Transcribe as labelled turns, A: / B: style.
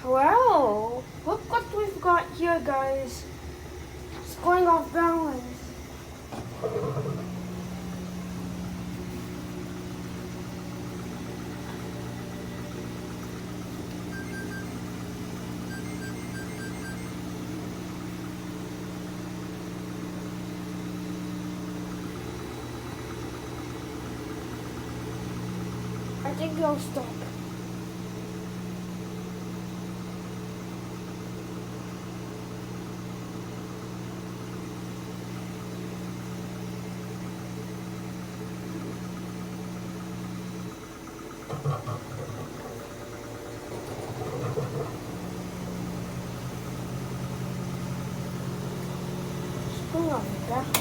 A: Well, look what we've got here, guys. It's going off balance. I think it'll stop. It's going off balance.